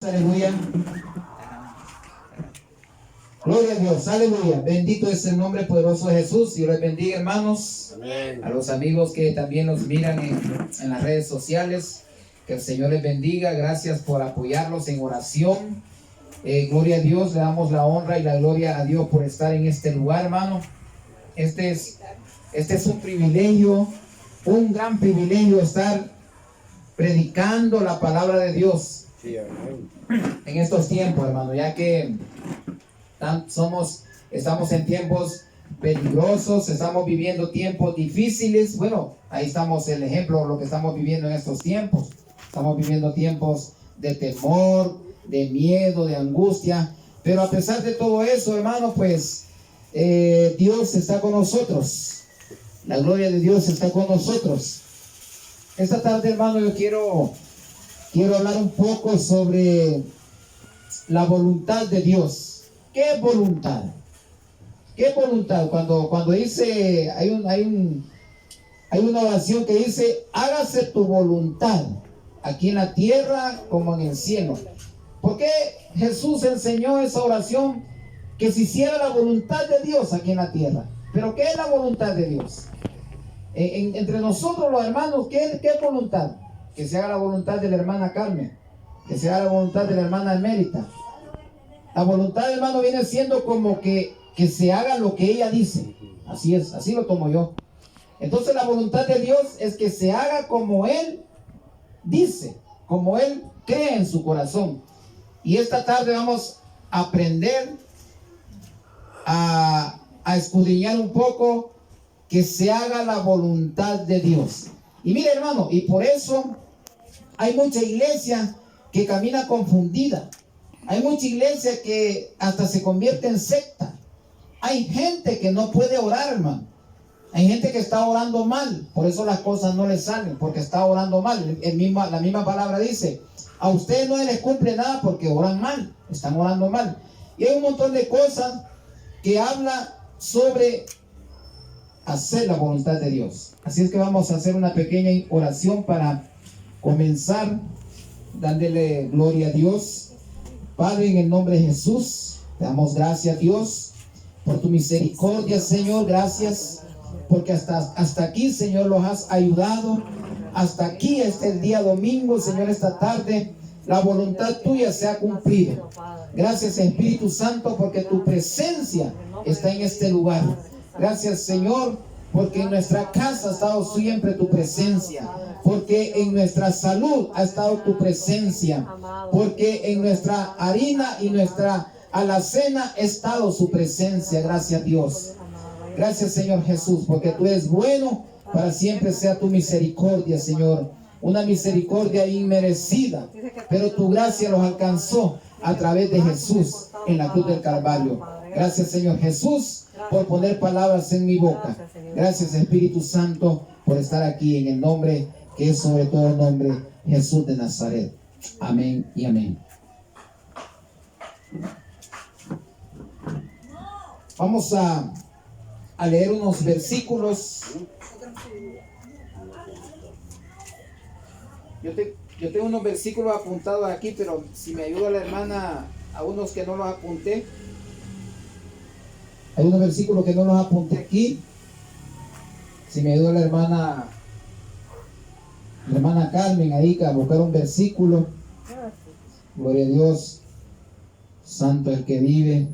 Aleluya. Gloria a Dios, aleluya. Bendito es el nombre poderoso de Jesús. Dios les bendiga, hermanos. Amén. A los amigos que también nos miran en las redes sociales, que el Señor les bendiga. Gracias por apoyarlos en oración. Gloria a Dios, le damos la honra y la gloria a Dios por estar en este lugar, hermano. Este es un privilegio, un gran privilegio estar predicando la palabra de Dios. Sí, amén. En estos tiempos, hermano, ya que estamos en tiempos peligrosos, estamos viviendo tiempos difíciles. Bueno, ahí estamos el ejemplo de lo que estamos viviendo en estos tiempos. Estamos viviendo tiempos de temor, de miedo, de angustia. Pero a pesar de todo eso, hermano, pues Dios está con nosotros. La gloria de Dios está con nosotros. Esta tarde, hermano, yo quiero hablar un poco sobre la voluntad de Dios. ¿Qué es voluntad? ¿Qué es voluntad? Cuando dice, hay una oración que dice, hágase tu voluntad, aquí en la tierra como en el cielo. ¿Por qué Jesús enseñó esa oración? Que se hiciera la voluntad de Dios aquí en la tierra. ¿Pero qué es la voluntad de Dios? Entre nosotros los hermanos, ¿qué es voluntad? Que se haga la voluntad de la hermana Carmen, que se haga la voluntad de la hermana Emérita. La voluntad, hermano, viene siendo como que se haga lo que ella dice. Así es, así lo tomo yo. Entonces la voluntad de Dios es que se haga como Él dice, como Él cree en su corazón. Y esta tarde vamos a aprender a escudriñar un poco que se haga la voluntad de Dios. Y mire, hermano, y por eso hay mucha iglesia que camina confundida. Hay mucha iglesia que hasta se convierte en secta. Hay gente que no puede orar, hermano. Hay gente que está orando mal. Por eso las cosas no les salen, porque está orando mal. La misma palabra dice, a ustedes no les cumple nada porque oran mal. Están orando mal. Y hay un montón de cosas que habla sobre hacer la voluntad de Dios. Así es que vamos a hacer una pequeña oración para comenzar dándole gloria a Dios. Padre, en el nombre de Jesús, te damos gracias, Dios, por tu misericordia, Señor. Gracias porque hasta aquí, Señor, los has ayudado. Hasta aquí, el día domingo, Señor, esta tarde, la voluntad tuya se ha cumplido. Gracias, Espíritu Santo, porque tu presencia está en este lugar. Gracias, Señor, porque en nuestra casa ha estado siempre tu presencia, porque en nuestra salud ha estado tu presencia, porque en nuestra harina y nuestra alacena ha estado su presencia. Gracias, Dios. Gracias, Señor Jesús, porque tú eres bueno, para siempre sea tu misericordia, Señor. Una misericordia inmerecida, pero tu gracia los alcanzó a través de Jesús en la cruz del Calvario. Gracias, Señor Jesús, por poner palabras en mi boca. Gracias, Espíritu Santo, por estar aquí en el nombre que es sobre todo el nombre, Jesús de Nazaret. Amén y amén. Vamos a leer unos versículos. Yo tengo unos versículos apuntados aquí, pero si me ayuda la hermana, a unos que no los apunté. Hay unos versículos que no los apunté aquí. Si me ayuda la hermana Carmen ahí a buscar un versículo. Gloria a Dios. Santo el que vive.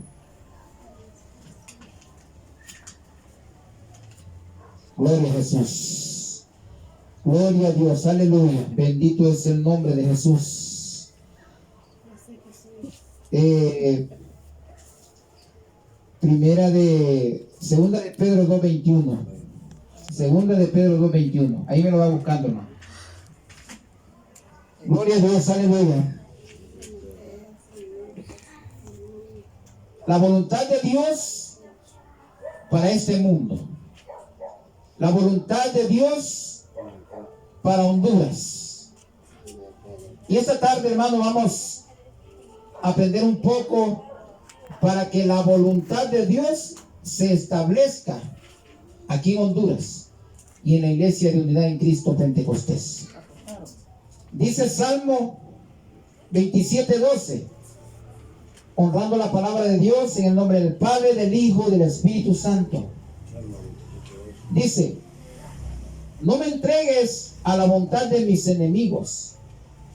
Gloria a Jesús. Gloria a Dios. Aleluya. Bendito es el nombre de Jesús. Segunda de Pedro 2:21. Segunda de Pedro 2:21. Ahí me lo va buscando, hermano. Gloria a Dios, aleluya. La voluntad de Dios para este mundo. La voluntad de Dios para Honduras. Y esta tarde, hermano, vamos a aprender un poco para que la voluntad de Dios se establezca aquí en Honduras y en la Iglesia de Unidad en Cristo Pentecostés. Dice Salmo 27:12. Honrando la palabra de Dios en el nombre del Padre, del Hijo y del Espíritu Santo. Dice: no me entregues a la voluntad de mis enemigos,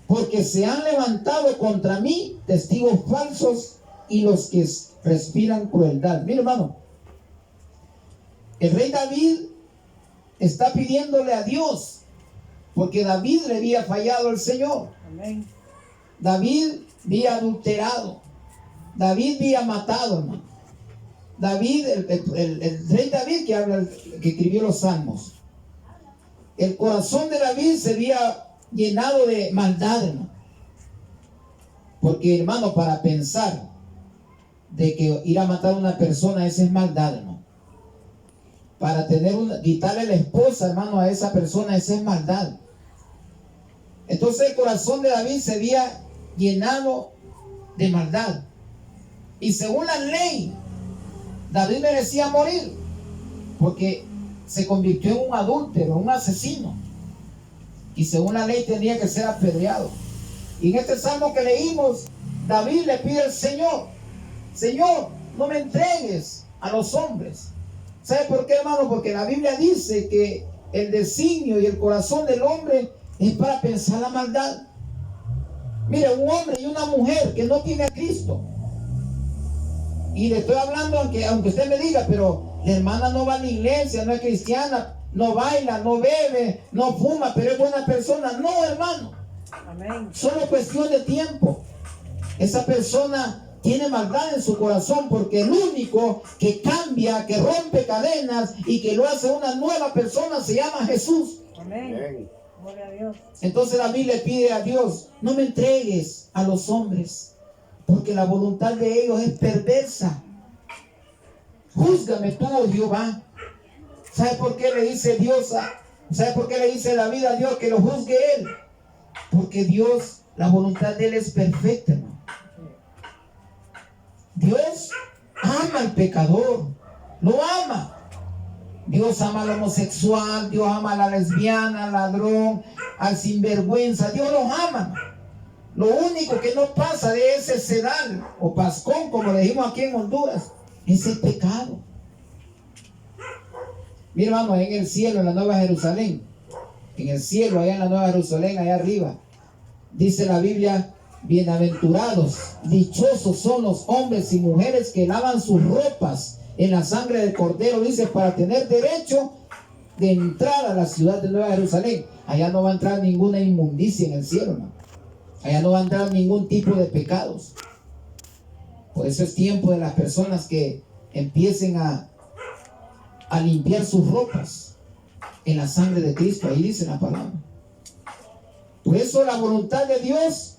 porque se han levantado contra mí testigos falsos y los que respiran crueldad. Mira, hermano, el rey David está pidiéndole a Dios, porque David le había fallado al Señor. Amén. David había adulterado. David había matado, hermano. David, el rey David que escribió los salmos. El corazón de David se había llenado de maldad, hermano. Porque, hermano, para pensar de que ir a matar a una persona, esa es maldad, hermano. Para quitarle la esposa, hermano, a esa persona, esa es maldad. Entonces el corazón de David se había llenado de maldad. Y según la ley, David merecía morir, porque se convirtió en un adúltero, un asesino. Y según la ley tenía que ser apedreado. Y en este salmo que leímos, David le pide al Señor: Señor, no me entregues a los hombres. ¿Sabe por qué, hermano? Porque la Biblia dice que el designio y el corazón del hombre es para pensar la maldad. Mire, un hombre y una mujer que no tiene a Cristo. Y le estoy hablando, aunque usted me diga, pero la hermana no va a la iglesia, no es cristiana, no baila, no bebe, no fuma, pero es buena persona. No, hermano. Amén. Solo cuestión de tiempo. Esa persona tiene maldad en su corazón, porque el único que cambia, que rompe cadenas y que lo hace una nueva persona se llama Jesús. Amén. Gloria a Dios. Entonces David le pide a Dios: no me entregues a los hombres, porque la voluntad de ellos es perversa. Júzgame tú, oh Jehová. ¿Sabe por qué le dice Dios ¿sabe por qué le dice David a Dios que lo juzgue él? Porque Dios, la voluntad de él es perfecta, hermano. Dios ama al pecador, lo ama. Dios ama al homosexual, Dios ama a la lesbiana, al ladrón, al sinvergüenza. Dios los ama. Lo único que no pasa de ese sedal o pascón, como le dijimos aquí en Honduras, es el pecado. Mi hermano, en el cielo, en la Nueva Jerusalén, en el cielo, allá en la Nueva Jerusalén, allá arriba, dice la Biblia: bienaventurados, dichosos son los hombres y mujeres que lavan sus ropas en la sangre del Cordero, dice, para tener derecho de entrar a la ciudad de Nueva Jerusalén. Allá no va a entrar ninguna inmundicia en el cielo, ¿no? Allá no va a entrar ningún tipo de pecados. Por eso es tiempo de las personas que empiecen a limpiar sus ropas en la sangre de Cristo. Ahí dice la palabra. Por eso la voluntad de Dios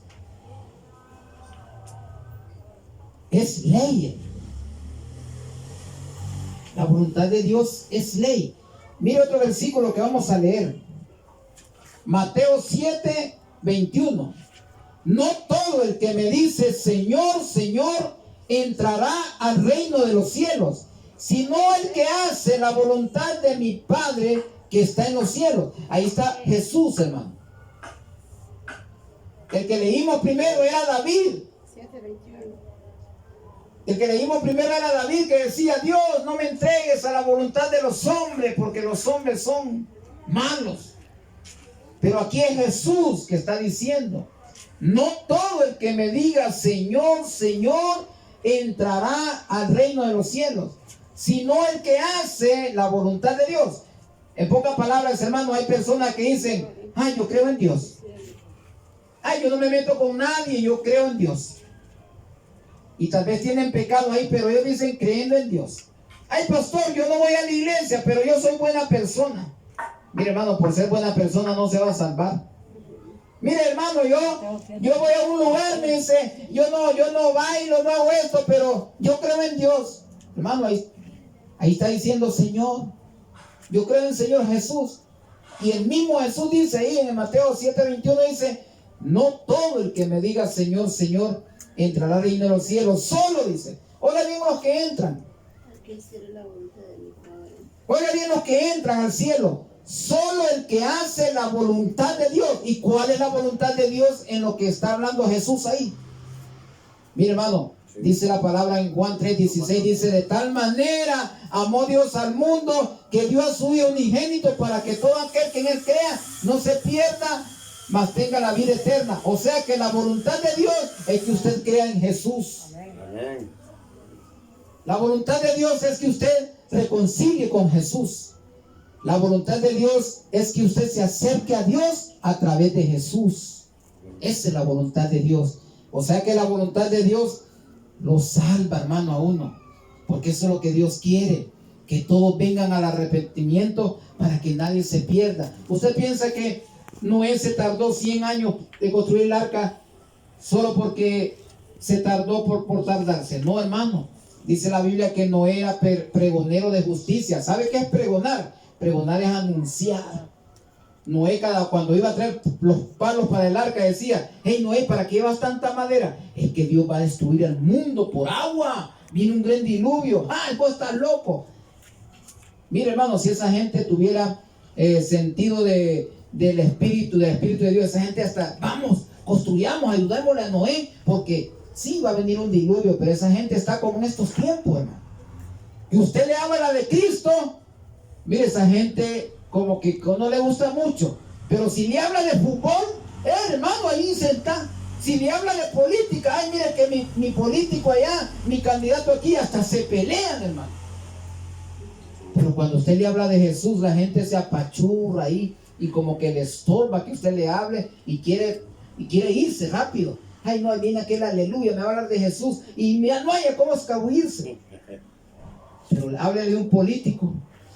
es ley. La voluntad de Dios es ley. Mire otro versículo que vamos a leer. Mateo 7:21. No todo el que me dice Señor, Señor, entrará al reino de los cielos, sino el que hace la voluntad de mi Padre que está en los cielos. Ahí está Jesús, hermano. El que leímos primero era David. 7:21. El que leímos primero era David, que decía: Dios, no me entregues a la voluntad de los hombres, porque los hombres son malos. Pero aquí es Jesús que está diciendo: no todo el que me diga Señor, Señor, entrará al reino de los cielos, sino el que hace la voluntad de Dios. En pocas palabras, hermano, hay personas que dicen: ay, yo creo en Dios. Ay, yo no me meto con nadie, yo creo en Dios. Y tal vez tienen pecado ahí, pero ellos dicen creyendo en Dios. Ay, pastor, yo no voy a la iglesia, pero yo soy buena persona. Mire, hermano, por ser buena persona no se va a salvar. Mire, hermano, yo voy a un lugar, me dice, yo no bailo, no hago esto, pero yo creo en Dios. Hermano, ahí está diciendo Señor. Yo creo en el Señor Jesús. Y el mismo Jesús dice ahí en Mateo 7:21, dice: no todo el que me diga Señor, Señor, entrará al reino de los cielos. Solo, dice. Oiga bien los que entran. Oiga bien los que entran al cielo. Solo el que hace la voluntad de Dios. ¿Y cuál es la voluntad de Dios en lo que está hablando Jesús ahí? Mire, hermano, dice la palabra en Juan 3:16, dice: de tal manera amó Dios al mundo que dio a su Hijo unigénito para que todo aquel que en él crea no se pierda, mas tenga la vida eterna. O sea que la voluntad de Dios es que usted crea en Jesús. Amén. La voluntad de Dios es que usted reconcilie con Jesús. La voluntad de Dios es que usted se acerque a Dios a través de Jesús. Esa es la voluntad de Dios. O sea que la voluntad de Dios lo salva, hermano, a uno. Porque eso es lo que Dios quiere. Que todos vengan al arrepentimiento para que nadie se pierda. ¿Usted piensa que Noé se tardó 100 años de construir el arca solo porque se tardó por tardarse? No, hermano. Dice la Biblia que Noé era pregonero de justicia. ¿Sabe qué es pregonar? Pregonar es anunciar. Noé, cuando iba a traer los palos para el arca, decía: hey Noé, ¿para qué llevas tanta madera? Es que Dios va a destruir el mundo por agua. Viene un gran diluvio. Vos estás loco. Mire, hermano, si esa gente tuviera sentido del Espíritu de Dios, esa gente hasta, vamos, construyamos, ayudémosle a Noé, porque sí va a venir un diluvio, pero esa gente está como en estos tiempos, hermano. Y usted le habla de Cristo, mire, esa gente como que no le gusta mucho, pero si le habla de fútbol, hermano, ahí se está. Si le habla de política, ay, mire que mi político allá, mi candidato aquí, hasta se pelean, hermano. Pero cuando usted le habla de Jesús, la gente se apachurra ahí y como que le estorba que usted le hable y quiere irse rápido. Ay, no, ahí viene aquel aleluya, me va a hablar de Jesús y no haya cómo escabullirse. Pero háblele de un político,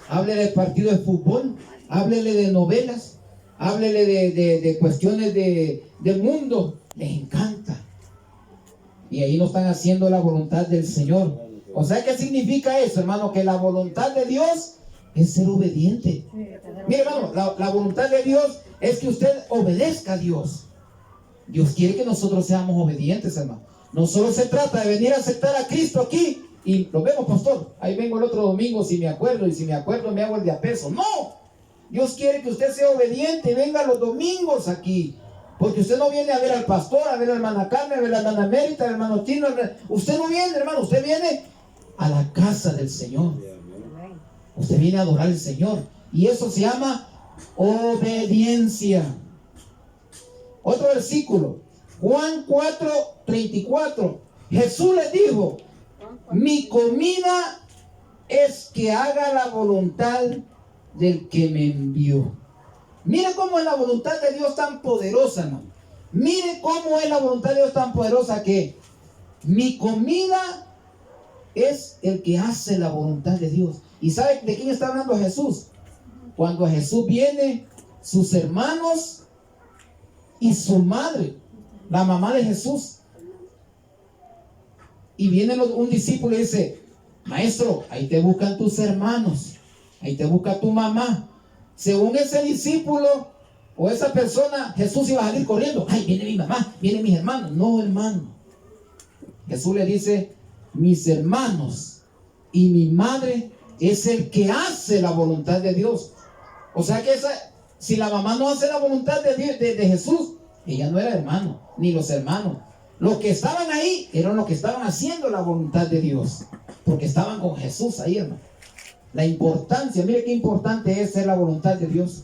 háblele del partido de fútbol, háblele de novelas, háblele de cuestiones del mundo. Les encanta. Y ahí no están haciendo la voluntad del Señor. O sea, ¿qué significa eso, hermano? Que la voluntad de Dios es ser obediente. Mire, hermano, la voluntad de Dios es que usted obedezca a Dios. Dios quiere que nosotros seamos obedientes, hermano. No solo se trata de venir a aceptar a Cristo aquí y lo vemos, pastor, ahí vengo el otro domingo si me acuerdo, y si me acuerdo me hago el de a peso. No, Dios quiere que usted sea obediente y venga los domingos aquí. Porque usted no viene a ver al pastor, a ver a la hermana Carmen, a ver a la hermana Mérita, al hermano Tino. Usted no viene, hermano, usted viene a la casa del Señor. Usted viene a adorar al Señor. Y eso se llama obediencia. Otro versículo, Juan 4:34. Jesús les dijo: mi comida es que haga la voluntad del que me envió. Mire cómo es la voluntad de Dios tan poderosa, ¿no? Mire cómo es la voluntad de Dios tan poderosa, que mi comida es el que hace la voluntad de Dios. ¿Y sabe de quién está hablando Jesús? Cuando Jesús viene, sus hermanos y su madre, la mamá de Jesús, y viene un discípulo y dice: maestro, ahí te buscan tus hermanos, ahí te busca tu mamá. Según ese discípulo o esa persona, Jesús iba a salir corriendo. Ay, viene mi mamá, vienen mis hermanos. No, hermano. Jesús le dice: mis hermanos y mi madre es el que hace la voluntad de Dios. O sea que si la mamá no hace la voluntad de Jesús, ella no era hermano, ni los hermanos. Los que estaban ahí eran los que estaban haciendo la voluntad de Dios, porque estaban con Jesús ahí, hermano. La importancia, mire qué importante es ser la voluntad de Dios.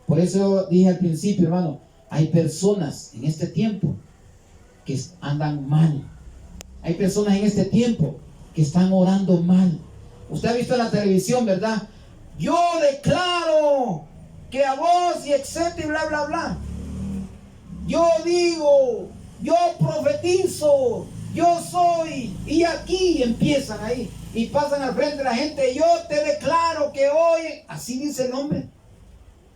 Por eso dije al principio, hermano, hay personas en este tiempo que andan mal. Hay personas en este tiempo que están orando mal. Usted ha visto en la televisión, ¿verdad? Yo declaro que a vos y etcétera y bla, bla, bla. Yo digo, yo profetizo, yo soy. Y aquí empiezan ahí. Y pasan al frente de la gente: yo te declaro que hoy. Así dice el hombre.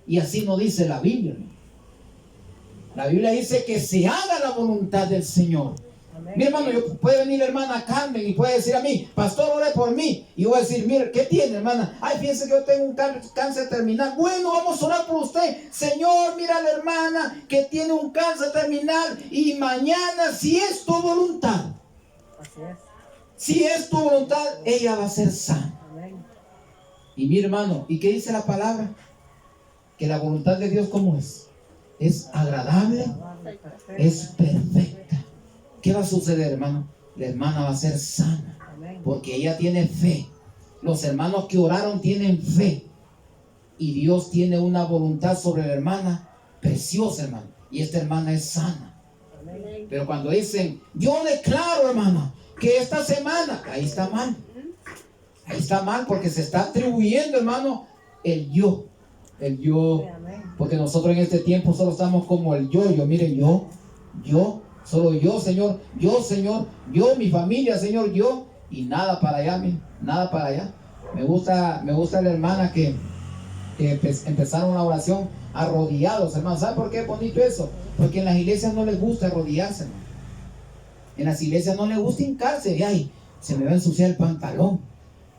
Y así no dice la Biblia. La Biblia dice que se haga la voluntad del Señor. Amén. Mi hermano, puede venir la hermana Carmen y puede decir a mí: pastor, ore por mí. Y yo voy a decir: mire, ¿qué tiene, hermana? Ay, piensa que yo tengo un cáncer terminal. Bueno, vamos a orar por usted. Señor, mira a la hermana que tiene un cáncer terminal. Y mañana, si es tu voluntad, así es. Si es tu voluntad, ella va a ser sana. Amén. Y mi hermano, ¿y qué dice la palabra? Que la voluntad de Dios, ¿cómo es? Es agradable, es perfecta. ¿Qué va a suceder, hermano? La hermana va a ser sana, porque ella tiene fe. Los hermanos que oraron tienen fe. Y Dios tiene una voluntad sobre la hermana preciosa, hermano. Y esta hermana es sana. Pero cuando dicen, yo declaro, hermana, que esta semana, ahí está mal. Ahí está mal porque se está atribuyendo, hermano, el yo. El yo. Porque nosotros en este tiempo solo estamos como el yo. Miren, yo, solo yo, Señor, yo, mi familia, Señor, yo. Y nada para allá, nada para allá. Me gusta la hermana que empezaron la oración arrodillados, hermano. ¿Sabe por qué es bonito eso? Porque en las iglesias no les gusta arrodillarse, hermano. En las iglesias no les gusta hincarse. Y ay, se me va a ensuciar el pantalón.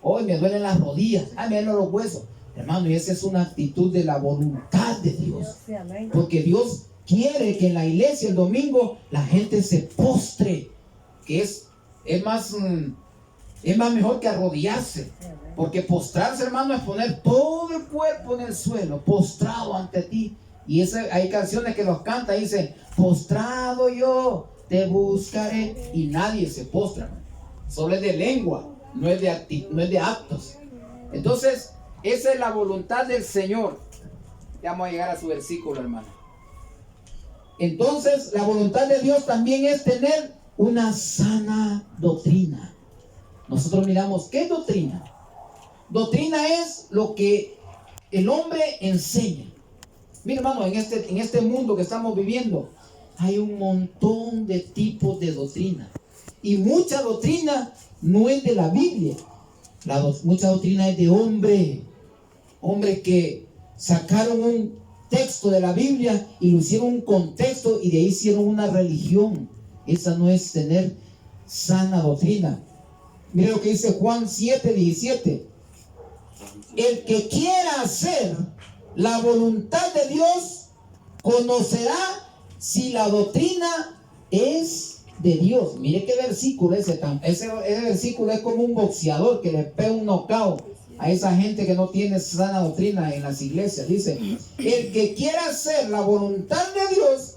Hoy me duelen las rodillas. Ay, me duelen los huesos. Hermano, y esa es una actitud de la voluntad de Dios. Porque Dios quiere que en la iglesia el domingo la gente se postre. Que es más mejor que arrodillarse. Porque postrarse, hermano, es poner todo el cuerpo en el suelo, postrado ante ti. Y hay canciones que los canta y dicen, postrado yo te buscaré. Y nadie se postra, hermano. Solo es de lengua, no es de actos. Entonces, esa es la voluntad del Señor. Ya vamos a llegar a su versículo, hermano. Entonces, la voluntad de Dios también es tener una sana doctrina. Nosotros miramos, ¿qué es doctrina? Doctrina es lo que el hombre enseña. Mira, hermano, en este mundo que estamos viviendo hay un montón de tipos de doctrina. Y mucha doctrina no es de la Biblia. Mucha doctrina es de hombres que sacaron un texto de la Biblia y lo hicieron un contexto y de ahí hicieron una religión. Esa no es tener sana doctrina. Mira lo que dice Juan 7:17. El que quiera hacer la voluntad de Dios conocerá si la doctrina es de Dios. Mire qué versículo ese versículo es como un boxeador que le pega un knockout a esa gente que no tiene sana doctrina en las iglesias. Dice, el que quiera hacer la voluntad de Dios,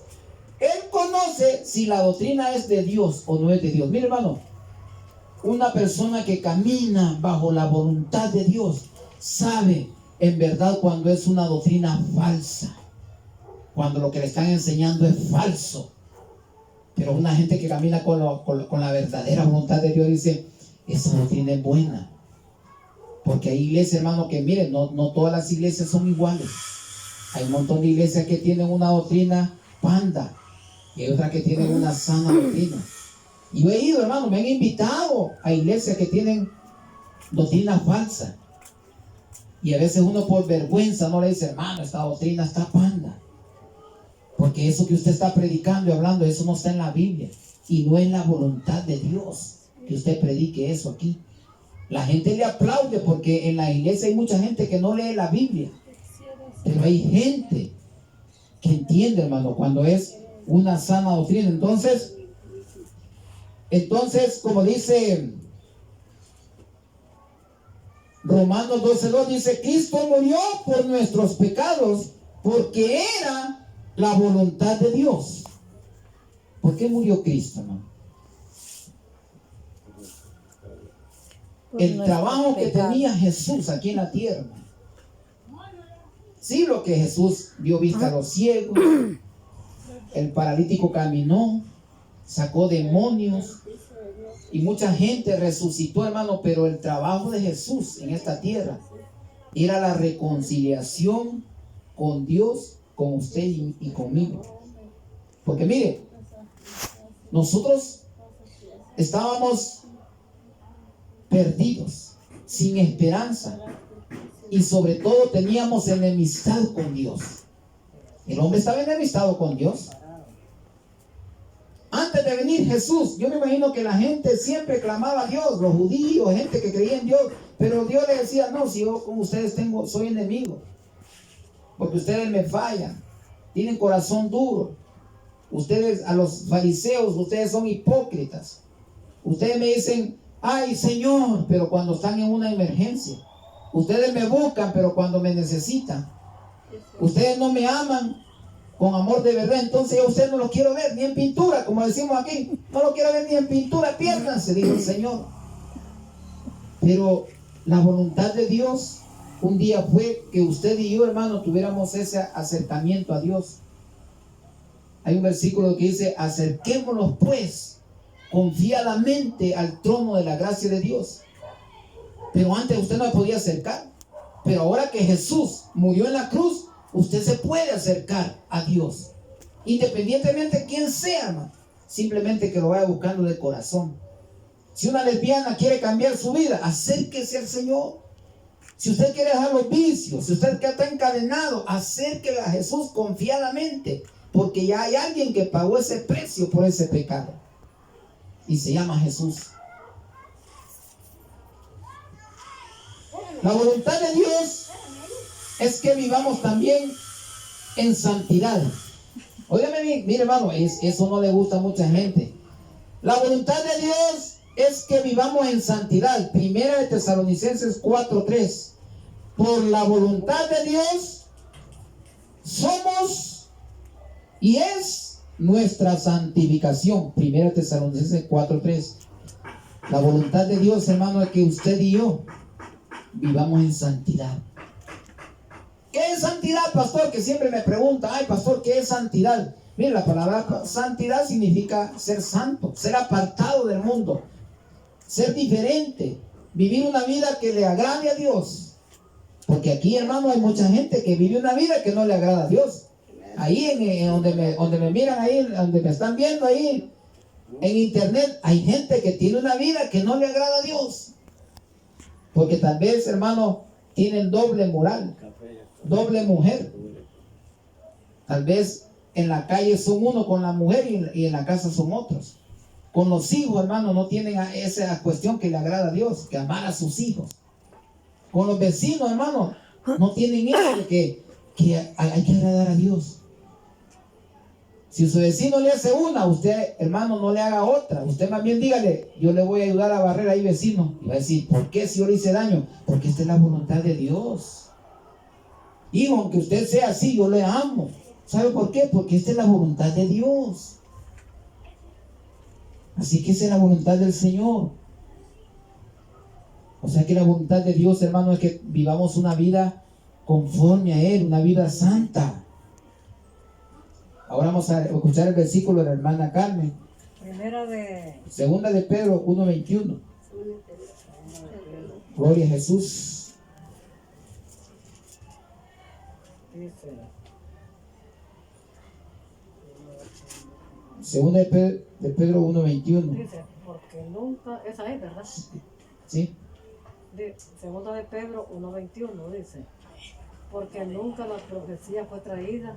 él conoce si la doctrina es de Dios o no es de Dios. Mire, hermano, una persona que camina bajo la voluntad de Dios sabe en verdad cuando es una doctrina falsa, cuando lo que le están enseñando es falso. Pero una gente que camina con la verdadera voluntad de Dios dice, esa doctrina es buena. Porque hay iglesias, hermano, que miren, no todas las iglesias son iguales. Hay un montón de iglesias que tienen una doctrina panda y hay otras que tienen una sana doctrina. Y yo he ido, hermano, me han invitado a iglesias que tienen doctrina falsa. Y a veces uno por vergüenza no le dice, hermano, esta doctrina está panda. Porque eso que usted está predicando y hablando, eso no está en la Biblia. Y no es la voluntad de Dios que usted predique eso aquí. La gente le aplaude porque en la iglesia hay mucha gente que no lee la Biblia. Pero hay gente que entiende, hermano, cuando es una sana doctrina. Entonces, como dice Romanos 12:2, dice, Cristo murió por nuestros pecados porque era la voluntad de Dios. ¿Por qué murió Cristo, hermano? El trabajo que tenía Jesús aquí en la tierra. Sí, lo que Jesús dio vista a los ciegos, el paralítico caminó, sacó demonios y mucha gente resucitó, hermano, pero el trabajo de Jesús en esta tierra era la reconciliación con Dios, con usted y conmigo. Porque mire, nosotros estábamos perdidos, sin esperanza, y sobre todo teníamos enemistad con Dios. El hombre estaba enemistado con Dios. Antes de venir Jesús, yo me imagino que la gente siempre clamaba a Dios, los judíos, gente que creía en Dios, pero Dios le decía, no, si yo con ustedes soy enemigo, porque ustedes me fallan, tienen corazón duro. Ustedes, a los fariseos, ustedes son hipócritas. Ustedes me dicen, ay Señor, pero cuando están en una emergencia. Ustedes me buscan, pero cuando me necesitan. Ustedes no me aman con amor de verdad, entonces yo a ustedes no los quiero ver ni en pintura, como decimos aquí. No los quiero ver ni en pintura, piérdanse, dijo el Señor. Pero la voluntad de Dios un día fue que usted y yo, hermano, tuviéramos ese acercamiento a Dios. Hay un versículo que dice: acerquémonos pues confiadamente al trono de la gracia de Dios. Pero antes usted no se podía acercar. Pero ahora que Jesús murió en la cruz, usted se puede acercar a Dios. Independientemente de quién sea, hermano. Simplemente que lo vaya buscando de corazón. Si una lesbiana quiere cambiar su vida, acérquese al Señor. Si usted quiere dejar los vicios, si usted que está encadenado, acérquese a Jesús confiadamente. Porque ya hay alguien que pagó ese precio por ese pecado. Y se llama Jesús. La voluntad de Dios es que vivamos también en santidad. Óigame bien, mire hermano, eso no le gusta a mucha gente. La voluntad de Dios es que vivamos en santidad. Primera de Tesalonicenses 4:3. Por la voluntad de Dios somos y es nuestra santificación. Primera de Tesalonicenses 4:3. La voluntad de Dios, hermano, es que usted y yo vivamos en santidad. ¿Qué es santidad, pastor? Que siempre me pregunta: ay, pastor, ¿qué es santidad? Mire, la palabra santidad significa ser santo, ser apartado del mundo, ser diferente, vivir una vida que le agrade a Dios. Porque aquí, hermano, hay mucha gente que vive una vida que no le agrada a Dios. Ahí donde me miran, ahí donde me están viendo, ahí en internet, hay gente que tiene una vida que no le agrada a Dios. Porque tal vez, hermano, tienen doble moral, doble mujer. Tal vez en la calle son uno con la mujer y en la casa son otros. Con los hijos, hermano, no tienen esa cuestión que le agrada a Dios, que amar a sus hijos. Con los vecinos, hermano, no tienen eso de que hay que agradar a Dios. Si su vecino le hace una, usted, hermano, no le haga otra. Usted más bien dígale: yo le voy a ayudar a barrer ahí, vecino. Y va a decir: ¿por qué si yo le hice daño? Porque esta es la voluntad de Dios. Hijo, aunque usted sea así, yo le amo. ¿Sabe por qué? Porque esta es la voluntad de Dios. Así que esa es la voluntad del Señor. O sea que la voluntad de Dios, hermano, es que vivamos una vida conforme a Él, una vida santa. Ahora vamos a escuchar el versículo de la hermana Carmen. Segunda de Pedro 1:21. Gloria a Jesús. Segunda de Pedro 1:21. Dice: porque nunca, esa es, ¿verdad? Sí. Segunda de Pedro 1:21 dice: porque nunca la profecía fue traída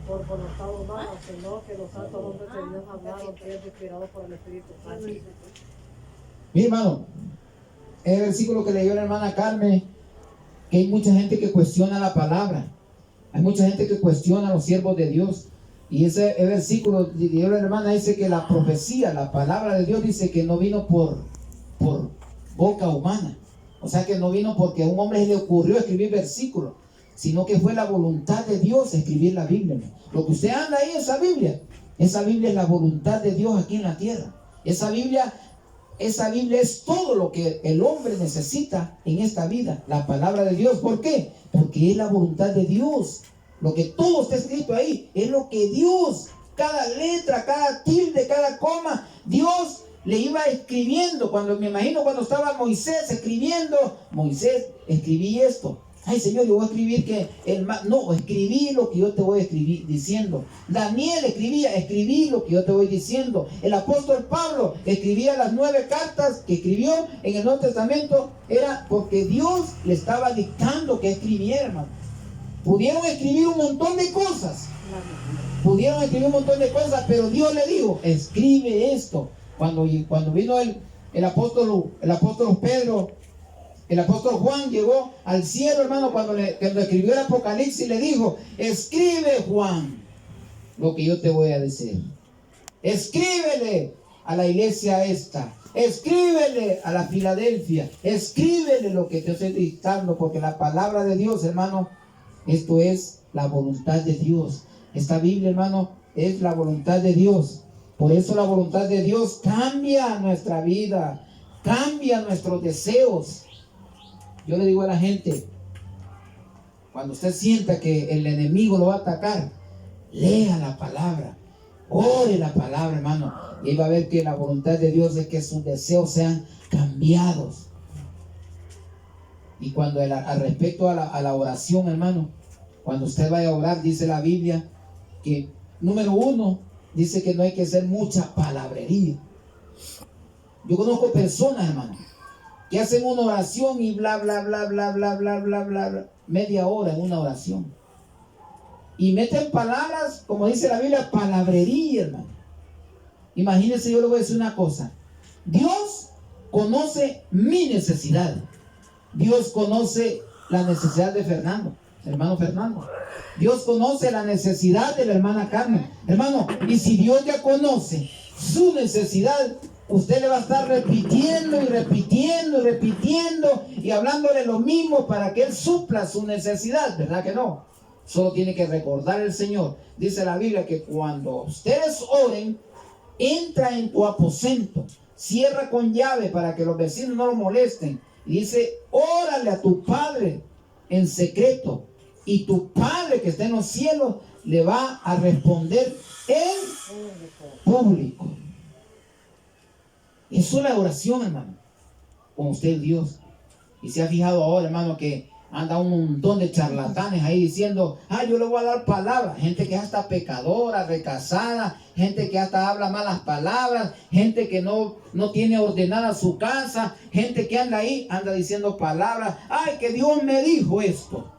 por voluntad humana, sino que los santos hombres de Dios hablaron, siendo inspirados por el Espíritu Santo. Mi hermano, el versículo que leyó la hermana Carmen, que hay mucha gente que cuestiona la palabra, hay mucha gente que cuestiona a los siervos de Dios. Y ese versículo de la hermana dice que la profecía, la palabra de Dios, dice que no vino por boca humana. O sea que no vino porque a un hombre le ocurrió escribir versículos, sino que fue la voluntad de Dios escribir la Biblia. Lo que usted anda ahí, esa Biblia es la voluntad de Dios aquí en la tierra. Esa Biblia es todo lo que el hombre necesita en esta vida, la palabra de Dios. ¿Por qué? Porque es la voluntad de Dios. Lo que todo está escrito ahí es lo que Dios, cada letra, cada tilde, cada coma, Dios le iba escribiendo. Me imagino cuando estaba Moisés escribiendo: Moisés, escribí esto. Ay, Señor, yo voy a escribir que no, escribí lo que yo te voy a escribir diciendo. Daniel escribí lo que yo te voy diciendo. El apóstol Pablo escribía las 9 cartas que escribió en el Nuevo Testamento. Era porque Dios le estaba dictando que escribiera, hermano. Pudieron escribir un montón de cosas. Pero Dios le dijo: escribe esto. Cuando vino el apóstol Pedro, el apóstol Juan llegó al cielo, hermano, cuando escribió el Apocalipsis, le dijo: escribe, Juan, lo que yo te voy a decir. Escríbele a la iglesia esta. Escríbele a la Filadelfia. Escríbele lo que te estoy dictando, porque la palabra de Dios, hermano, esto es la voluntad de Dios. Esta Biblia, hermano, es la voluntad de Dios. Por eso la voluntad de Dios cambia nuestra vida, cambia nuestros deseos. Yo le digo a la gente, cuando usted sienta que el enemigo lo va a atacar, lea la palabra, ore la palabra, hermano, y ahí va a ver que la voluntad de Dios es que sus deseos sean cambiados. Y cuando al respecto a la oración, hermano, cuando usted vaya a orar, dice la Biblia que, número 1, dice que no hay que hacer mucha palabrería. Yo conozco personas, hermano, que hacen una oración y bla, bla, bla, bla, bla, bla, bla, bla, bla, media hora en una oración. Y meten palabras, como dice la Biblia, palabrería, hermano. Imagínense, yo le voy a decir una cosa. Dios conoce mi necesidad. Dios conoce la necesidad de Fernando, hermano Fernando. Dios conoce la necesidad de la hermana Carmen, hermano. Y si Dios ya conoce su necesidad, usted le va a estar repitiendo y repitiendo y repitiendo y hablándole lo mismo para que Él supla su necesidad, ¿verdad que no? Solo tiene que recordar el Señor. Dice la Biblia que cuando ustedes oren, entra en tu aposento, cierra con llave para que los vecinos no lo molesten. Y dice, órale a tu Padre en secreto, y tu Padre que está en los cielos le va a responder en público. Eso es la oración, hermano, con usted Dios. Y se ha fijado ahora, hermano, que anda un montón de charlatanes ahí diciendo, yo le voy a dar palabras. Gente que hasta pecadora, recasada, gente que hasta habla malas palabras, gente que no tiene ordenada su casa, gente que anda ahí, anda diciendo palabras. Ay, que Dios me dijo esto.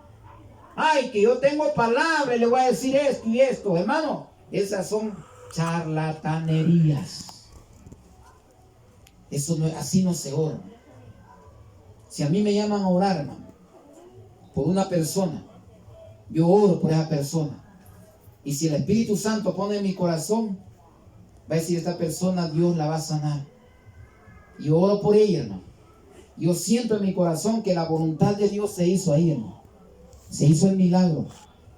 Ay, que yo tengo palabras y le voy a decir esto y esto. Hermano, esas son charlatanerías. Eso no, así no se ora. Si a mí me llaman a orar, hermano, por una persona, yo oro por esa persona. Y si el Espíritu Santo pone en mi corazón, va a decir, esta persona Dios la va a sanar. Yo oro por ella, hermano. Yo siento en mi corazón que la voluntad de Dios se hizo ahí, hermano. Se hizo el milagro.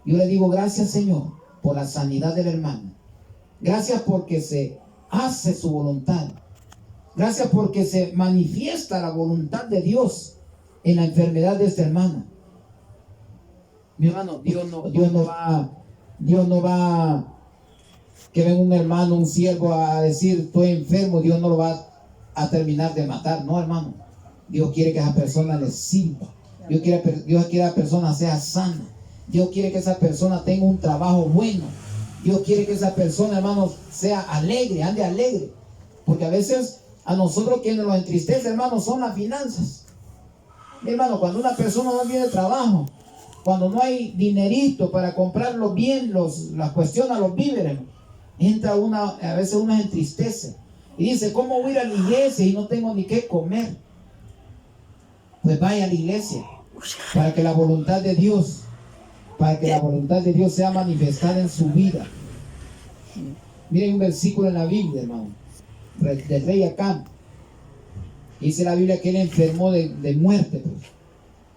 Yo le digo, gracias, Señor, por la sanidad del hermano. Gracias porque se hace su voluntad. Gracias porque se manifiesta la voluntad de Dios en la enfermedad de esta hermana. Mi hermano, Dios no va que venga un hermano, un siervo a decir estoy enfermo. Dios no lo va a terminar de matar, no, hermano. Dios quiere que esa persona le sirva. Dios quiere que esa persona sea sana. Dios quiere que esa persona tenga un trabajo bueno. Dios quiere que esa persona, hermano, sea alegre, ande alegre. Porque a veces a nosotros quienes nos entristece, hermano, son las finanzas. Mi hermano, cuando una persona no tiene trabajo, cuando no hay dinerito para comprar los bienes, las cuestiones, los víveres, a veces uno se entristece y dice, ¿cómo voy a ir a la iglesia y no tengo ni qué comer? Pues vaya a la iglesia para que la voluntad de Dios, sea manifestada en su vida. Miren un versículo en la Biblia, hermano, del rey Acab. Dice la Biblia que él enfermó de muerte, pues.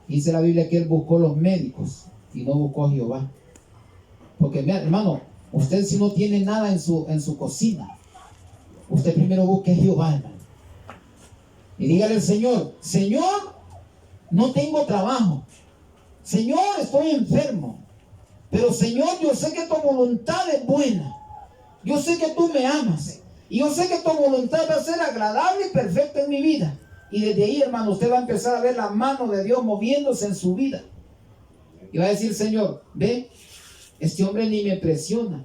Dice la Biblia que él buscó los médicos y no buscó a Jehová. Porque, mira, hermano, usted si no tiene nada en su cocina, usted primero busque a Jehová, hermano. Y dígale al Señor, Señor, no tengo trabajo. Señor, estoy enfermo. Pero Señor, yo sé que tu voluntad es buena. Yo sé que tú me amas. Y yo sé que tu voluntad va a ser agradable y perfecta en mi vida. Y desde ahí, hermano, usted va a empezar a ver la mano de Dios moviéndose en su vida. Y va a decir, Señor, ve, este hombre ni me presiona.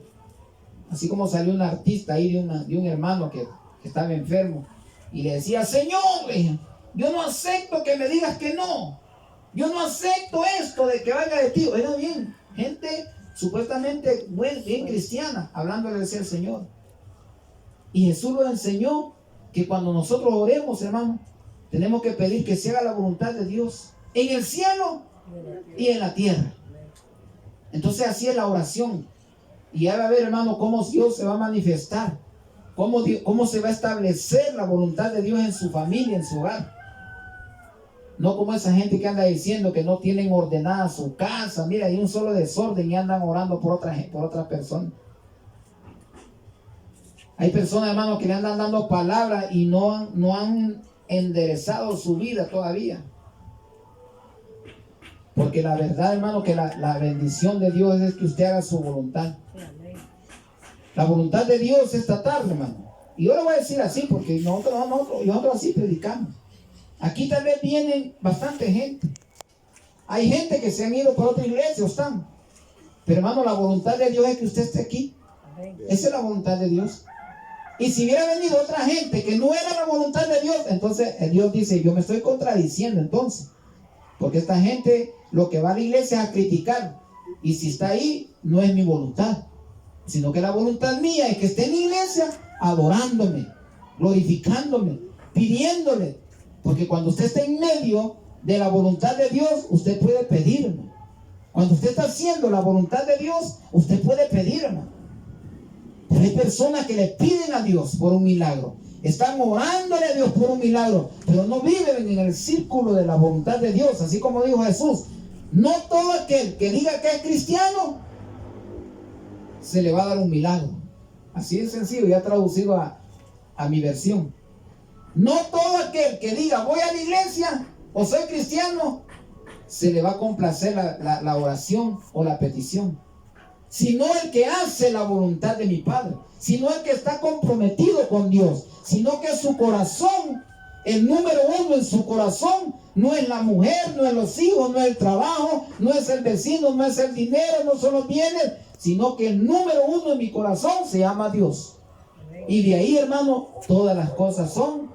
Así como salió un artista ahí de un hermano que estaba enfermo. Y le decía, Señor, yo no acepto que me digas que no. Yo no acepto esto de que venga de ti. Oiga bien, gente supuestamente bien cristiana, hablándole al Señor. Y Jesús lo enseñó que cuando nosotros oremos, hermano, tenemos que pedir que se haga la voluntad de Dios en el cielo y en la tierra. Entonces así es la oración. Y ya va a ver, hermano, cómo Dios se va a manifestar. cómo se va a establecer la voluntad de Dios en su familia, en su hogar. No como esa gente que anda diciendo que no tienen ordenada su casa. Mira, hay un solo desorden y andan orando por otra persona. Hay personas, hermanos, que le andan dando palabras y no han enderezado su vida todavía. Porque la verdad, hermano, que la bendición de Dios es que usted haga su voluntad. La voluntad de Dios esta tarde, hermano. Y yo le voy a decir así, porque nosotros así predicamos. Aquí tal vez vienen bastante gente. Hay gente que se han ido por otra iglesia o están. Pero, hermano, la voluntad de Dios es que usted esté aquí. Esa es la voluntad de Dios. Y si hubiera venido otra gente que no era la voluntad de Dios, entonces Dios dice, yo me estoy contradiciendo entonces. Porque esta gente lo que va a la iglesia es a criticar. Y si está ahí, no es mi voluntad. Sino que la voluntad mía es que esté en la iglesia adorándome, glorificándome, pidiéndole. Porque cuando usted está en medio de la voluntad de Dios, usted puede pedirme. Cuando usted está haciendo la voluntad de Dios, usted puede pedirme. Pero hay personas que le piden a Dios por un milagro. Están orándole a Dios por un milagro, pero no viven en el círculo de la voluntad de Dios. Así como dijo Jesús, no todo aquel que diga que es cristiano se le va a dar un milagro. Así de sencillo, ya traducido a mi versión. No todo aquel que diga voy a la iglesia o soy cristiano se le va a complacer la oración o la petición, sino el que hace la voluntad de mi Padre, sino el que está comprometido con Dios, sino que su corazón, el número uno en su corazón, no es la mujer, no es los hijos, no es el trabajo, no es el vecino, no es el dinero, no son los bienes, sino que el número uno en mi corazón se llama Dios. Y de ahí, hermano, todas las cosas son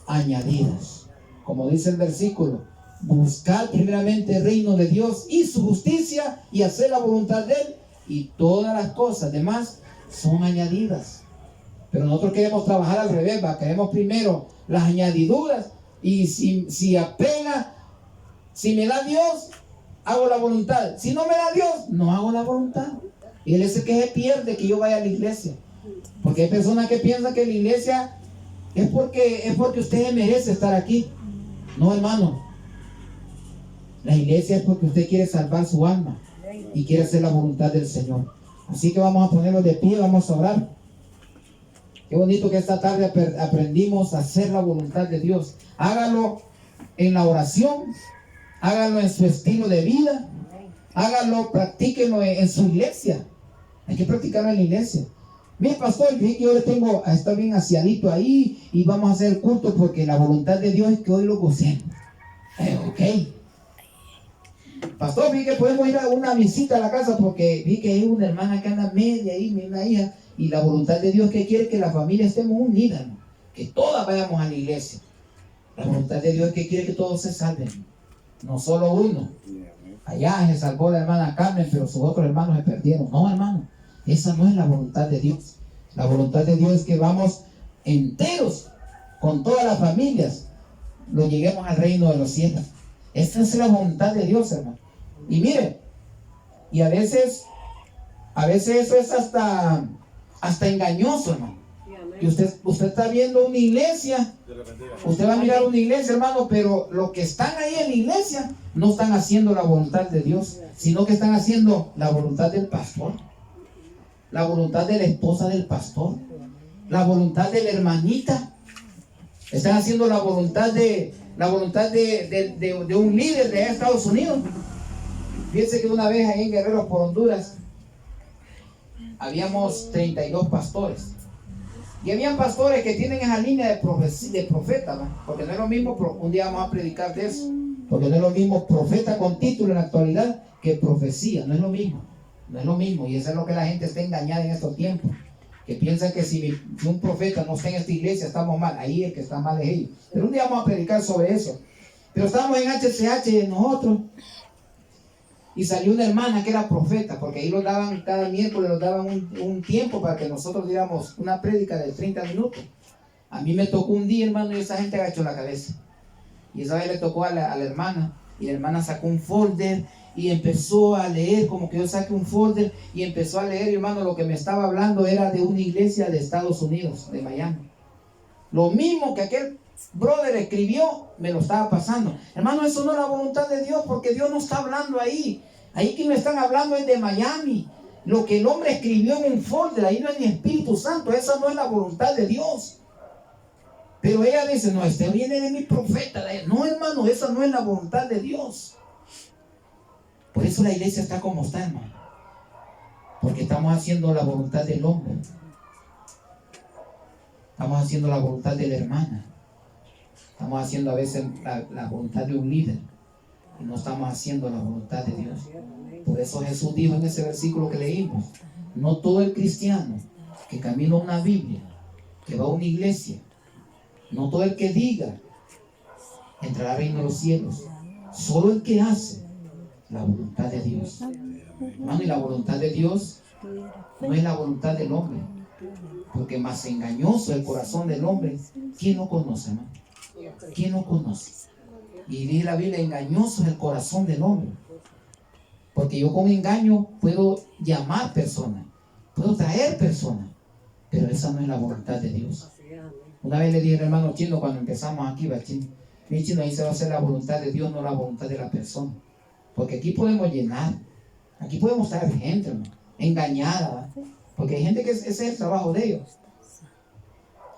añadidas. Como dice el versículo, buscar primeramente el reino de Dios y su justicia y hacer la voluntad de Él, y todas las cosas demás son añadidas. Pero nosotros queremos trabajar al revés, ¿va? Queremos primero las añadiduras, y si apega, si me da Dios, hago la voluntad. Si no me da Dios, no hago la voluntad. Y él es el que se pierde que yo vaya a la iglesia. Porque hay personas que piensan que la iglesia es porque usted merece estar aquí. No, hermano. La iglesia es porque usted quiere salvar su alma y quiere hacer la voluntad del Señor. Así que vamos a ponernos de pie, vamos a orar. Qué bonito que esta tarde aprendimos a hacer la voluntad de Dios. Hágalo en la oración, hágalo en su estilo de vida, hágalo, practíquenlo en su iglesia. Hay que practicarlo en la iglesia. Mire, pastor, yo le tengo a estar bien aseadito ahí y vamos a hacer el culto porque la voluntad de Dios es que hoy lo gocemos. Ok. Pastor, vi que podemos ir a una visita a la casa porque vi que hay una hermana que anda media ahí, una hija, y la voluntad de Dios que quiere que la familia estemos unidas, ¿no? Que todas vayamos a la iglesia. La voluntad de Dios es que quiere que todos se salven, no solo uno. Allá se salvó la hermana Carmen, pero sus otros hermanos se perdieron. No, hermano, esa no es la voluntad de Dios. La voluntad de Dios es que vamos enteros, con todas las familias, lo lleguemos al reino de los cielos. Esa es la voluntad de Dios, hermano. Y mire, y a veces eso es hasta engañoso, hermano. Y usted está viendo una iglesia, usted va a mirar una iglesia, hermano, pero los que están ahí en la iglesia no están haciendo la voluntad de Dios, sino que están haciendo la voluntad del pastor, la voluntad de la esposa del pastor, la voluntad de la hermanita. Están haciendo la voluntad de un líder de Estados Unidos. Fíjense que una vez ahí en Guerrero por Honduras habíamos 32 pastores. Y habían pastores que tienen esa línea de profeta, ¿no? Porque no es lo mismo, un día vamos a predicar de eso, porque no es lo mismo profeta con título en la actualidad que profecía, no es lo mismo, y eso es lo que la gente está engañada en estos tiempos, que piensan que si un profeta no está en esta iglesia estamos mal. Ahí el que está mal es ellos. Pero un día vamos a predicar sobre eso. Pero estábamos en HCH nosotros, y salió una hermana que era profeta, porque ahí los daban, cada miércoles nos daban un tiempo para que nosotros diéramos una prédica de 30 minutos. A mí me tocó un día, hermano, y esa gente agachó la cabeza. Y esa vez le tocó a la hermana, y la hermana sacó un folder y empezó a leer, como que yo saqué un folder y empezó a leer, hermano, lo que me estaba hablando era de una iglesia de Estados Unidos, de Miami. Lo mismo que aquel brother escribió, me lo estaba pasando. Hermano, eso no es la voluntad de Dios, porque Dios no está hablando ahí. Ahí que me están hablando es de Miami. Lo que el hombre escribió en un folder, ahí no es ni Espíritu Santo, esa no es la voluntad de Dios. Pero ella dice, no, este viene de mi profeta. No, hermano, esa no es la voluntad de Dios. Por eso la iglesia está como está, hermano. Porque estamos haciendo la voluntad del hombre. Estamos haciendo la voluntad de la hermana. Estamos haciendo a veces la voluntad de un líder. Y no estamos haciendo la voluntad de Dios. Por eso Jesús dijo en ese versículo que leímos, no todo el cristiano que camina una Biblia, que va a una iglesia, no todo el que diga entrará al reino de los cielos, solo el que hace la voluntad de Dios. Hermano, y la voluntad de Dios no es la voluntad del hombre, porque más engañoso el corazón del hombre. ¿Quién no conoce, hermano? ¿Quién no conoce? Y dice la Biblia, engañoso es el corazón del hombre. Porque yo con engaño puedo llamar personas, puedo traer personas, pero esa no es la voluntad de Dios. Una vez le dije al hermano Chino, cuando empezamos aquí, mi Chino, ahí se va a hacer la voluntad de Dios, no la voluntad de la persona. Porque aquí podemos llenar, aquí podemos traer gente, hermano, engañada, ¿verdad? Porque hay gente que ese es el trabajo de ellos.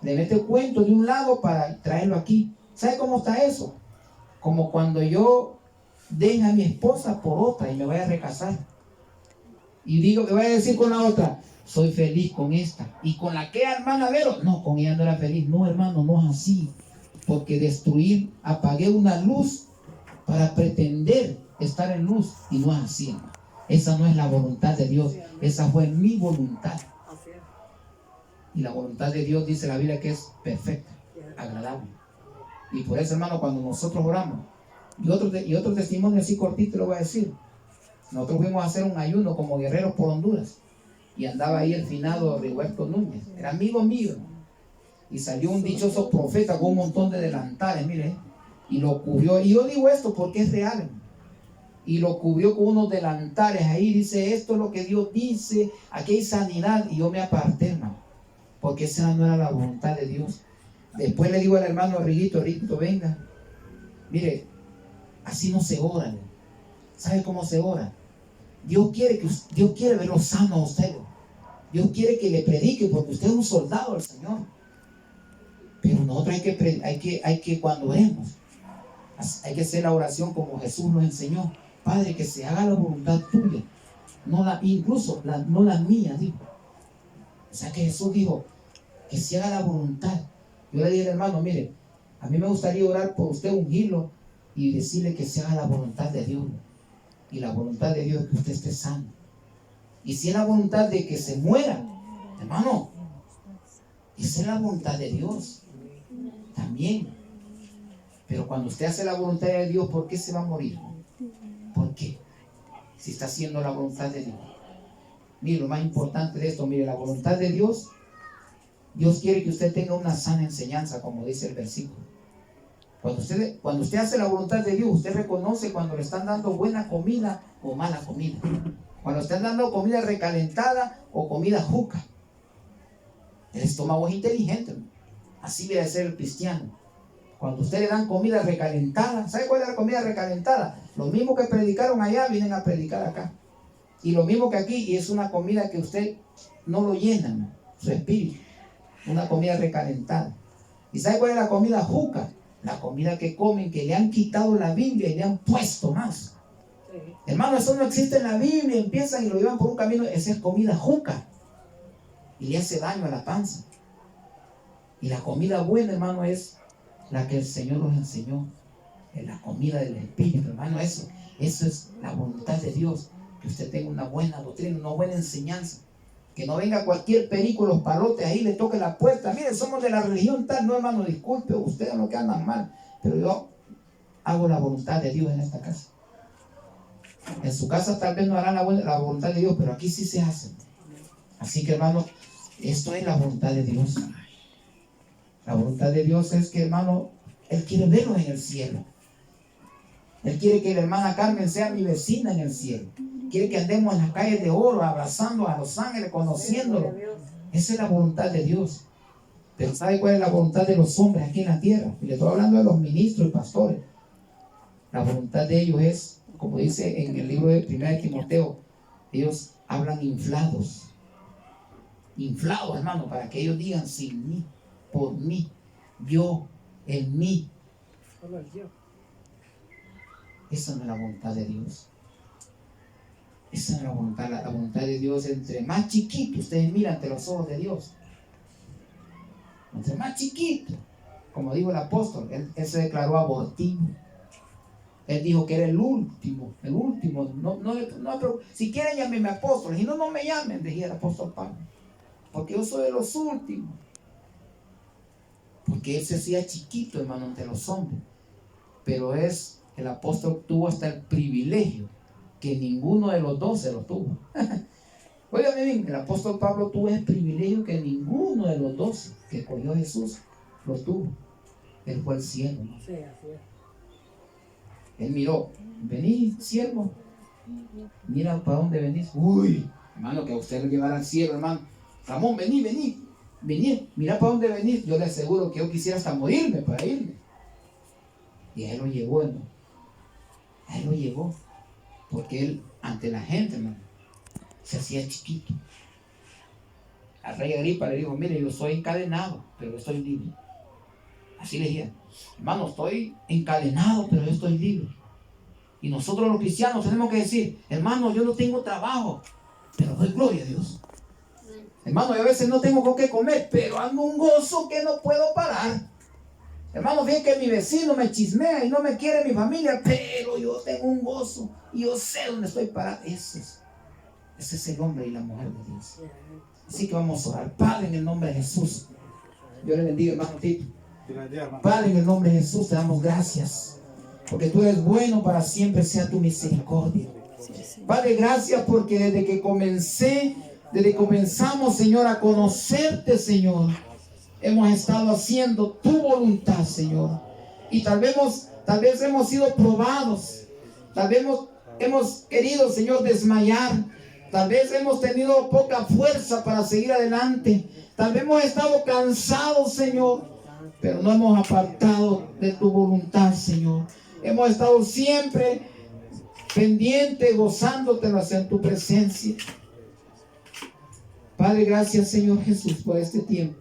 Le mete cuento de un lado para traerlo aquí. ¿Sabe cómo está eso? Como cuando yo dejo a mi esposa por otra y me voy a recasar. Y digo que voy a decir con la otra, soy feliz con esta. Y con la que hermana Vero, no, con ella no era feliz. No, hermano, no es así. Porque apagué una luz para pretender estar en luz. Y no es así, hermano. Esa no es la voluntad de Dios. Esa fue mi voluntad. Y la voluntad de Dios dice la Biblia que es perfecta, agradable. Y por eso, hermano, cuando nosotros oramos, y otro testimonio así cortito lo voy a decir. Nosotros fuimos a hacer un ayuno como guerreros por Honduras. Y andaba ahí el finado Rigoberto Núñez. Era amigo mío. Y salió un dichoso profeta con un montón de delantales, mire. Y lo cubrió. Y yo digo esto porque es real. Y lo cubrió con unos delantales ahí. Dice, esto es lo que Dios dice. Aquí hay sanidad. Y yo me aparté, hermano. Porque esa no era la voluntad de Dios. Después le digo al hermano Riguito, venga. Mire, así no se ora. ¿Sabe cómo se ora? Dios quiere verlo sano a usted. Dios quiere que le predique porque usted es un soldado del Señor. Pero nosotros hay que cuando oremos, hay que hacer la oración como Jesús nos enseñó. Padre, que se haga la voluntad tuya, no la mía, dijo. O sea que Jesús dijo que se haga la voluntad. Yo le dije al hermano, mire, a mí me gustaría orar por usted, ungirlo y decirle que se haga la voluntad de Dios. Y la voluntad de Dios es que usted esté sano. Y si es la voluntad de que se muera, hermano, esa es la voluntad de Dios también. Pero cuando usted hace la voluntad de Dios, ¿por qué se va a morir? ¿Por qué? Si está haciendo la voluntad de Dios. Mire, lo más importante de esto, mire, la voluntad de Dios, Dios quiere que usted tenga una sana enseñanza, como dice el versículo. Cuando usted hace la voluntad de Dios, usted reconoce cuando le están dando buena comida o mala comida. Cuando le están dando comida recalentada o comida juca. El estómago es inteligente, ¿no? Así debe ser el cristiano. Cuando usted le dan comida recalentada, ¿sabe cuál es la comida recalentada? Lo mismo que predicaron allá, vienen a predicar acá. Y lo mismo que aquí, y es una comida que usted no lo llena, ¿no? Su espíritu. Una comida recalentada. ¿Y sabe cuál es la comida juca? La comida que comen, que le han quitado la Biblia y le han puesto más. Sí. Hermano, eso no existe en la Biblia. Empiezan y lo llevan por un camino. Esa es comida juca. Y le hace daño a la panza. Y la comida buena, hermano, es la que el Señor nos enseñó. Es la comida del Espíritu, hermano. Eso es la voluntad de Dios. Que usted tenga una buena doctrina, una buena enseñanza. Que no venga cualquier perico, los palotes ahí, le toque la puerta. Mire, somos de la religión tal. No, hermano, disculpe, ustedes no que andan mal. Pero yo hago la voluntad de Dios en esta casa. En su casa tal vez no harán la voluntad de Dios, pero aquí sí se hace. Así que, hermano, esto es la voluntad de Dios. La voluntad de Dios es que, hermano, Él quiere vernos en el cielo. Él quiere que la hermana Carmen sea mi vecina en el cielo. Quiere que andemos en las calles de oro, abrazando a los ángeles, conociéndolo. Esa es la voluntad de Dios. Pero ¿sabe cuál es la voluntad de los hombres aquí en la tierra? Y le estoy hablando de los ministros y pastores. La voluntad de ellos es, como dice en el libro de 1 Timoteo, ellos hablan inflados. Inflados, hermano, para que ellos digan sin mí, por mí, yo, en mí. Solo el yo. Esa no es la voluntad de Dios. Esa no es la voluntad. La voluntad de Dios, entre más chiquito ustedes miran ante los ojos de Dios, entre más chiquito, como dijo el apóstol, él se declaró abortivo. Él dijo que era el último. No, si quieren llámenme apóstol, si no, no me llamen, decía el apóstol Pablo, porque yo soy de los últimos. Porque él se hacía chiquito, hermano, ante los hombres. Pero el apóstol tuvo hasta el privilegio que ninguno de los 12 lo tuvo. Óigame bien, el apóstol Pablo tuvo el privilegio que ninguno de los 12 que cogió a Jesús lo tuvo. Él fue el siervo, ¿no? Sí, así es. Él miró, vení, siervo. Mira para dónde venís. Uy, hermano, que a usted lo llevará al cielo, hermano. Ramón, vení. Mira para dónde venís. Yo le aseguro que yo quisiera hasta morirme para irme. Y a él lo llevó, hermano. A él lo llevó. Porque él, ante la gente, hermano, se hacía chiquito. Al rey Agripa le dijo, mire, yo soy encadenado, pero estoy libre. Así le decía, hermano, estoy encadenado, pero yo estoy libre. Y nosotros los cristianos tenemos que decir, hermano, yo no tengo trabajo, pero doy gloria a Dios. Hermano, yo a veces no tengo con qué comer, pero ando un gozo que no puedo parar. Hermano, bien que mi vecino me chismea y no me quiere mi familia, pero yo tengo un gozo y yo sé dónde estoy parado. Ese es el hombre y la mujer de Dios. Así que vamos a orar. Padre, en el nombre de Jesús. Dios le bendiga, hermano Tito. Padre, en el nombre de Jesús te damos gracias, porque tú eres bueno, para siempre sea tu misericordia. Padre, gracias porque desde que comenzamos, Señor, a conocerte, Señor, hemos estado haciendo tu voluntad, Señor. Y tal vez hemos sido probados, tal vez hemos querido, Señor, desmayar, tal vez hemos tenido poca fuerza para seguir adelante, tal vez hemos estado cansados, Señor, pero no hemos apartado de tu voluntad, Señor. Hemos estado siempre pendientes, gozándotelas en tu presencia. Padre, gracias, Señor Jesús, por este tiempo.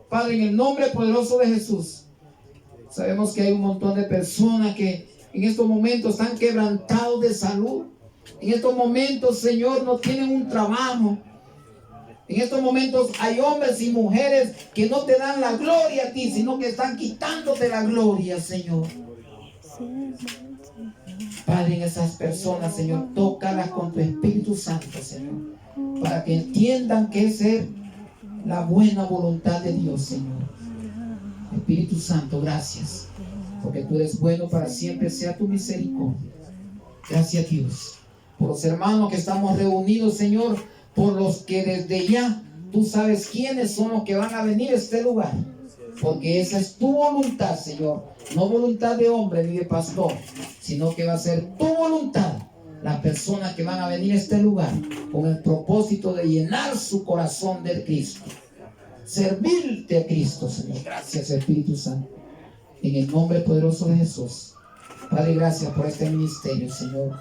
Padre, en el nombre poderoso de Jesús, sabemos que hay un montón de personas que en estos momentos están quebrantados de salud. En estos momentos, Señor, no tienen un trabajo. En estos momentos hay hombres y mujeres que no te dan la gloria a ti, sino que están quitándote la gloria, Señor. Padre, en esas personas, Señor, tócalas con tu Espíritu Santo, Señor, para que entiendan que es la buena voluntad de Dios, Señor. Espíritu Santo, gracias, porque tú eres bueno, para siempre sea tu misericordia. Gracias, Dios, por los hermanos que estamos reunidos, Señor, por los que desde ya tú sabes quiénes son los que van a venir a este lugar, porque esa es tu voluntad, Señor, no voluntad de hombre ni de pastor, sino que va a ser tu voluntad. Las personas que van a venir a este lugar con el propósito de llenar su corazón de Cristo, servirte a Cristo, Señor. Gracias, Espíritu Santo, en el nombre poderoso de Jesús. Padre, gracias por este ministerio, Señor,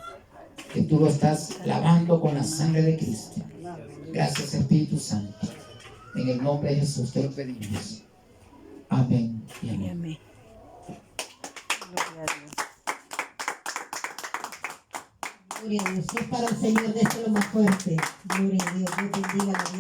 que tú lo estás lavando con la sangre de Cristo. Gracias, Espíritu Santo, en el nombre de Jesús te lo pedimos. Amén y amén. Amén. Gloria a Dios. Gloria a Dios. Es para el Señor, déselo más fuerte. Gloria a Dios. Dios bendiga la vida.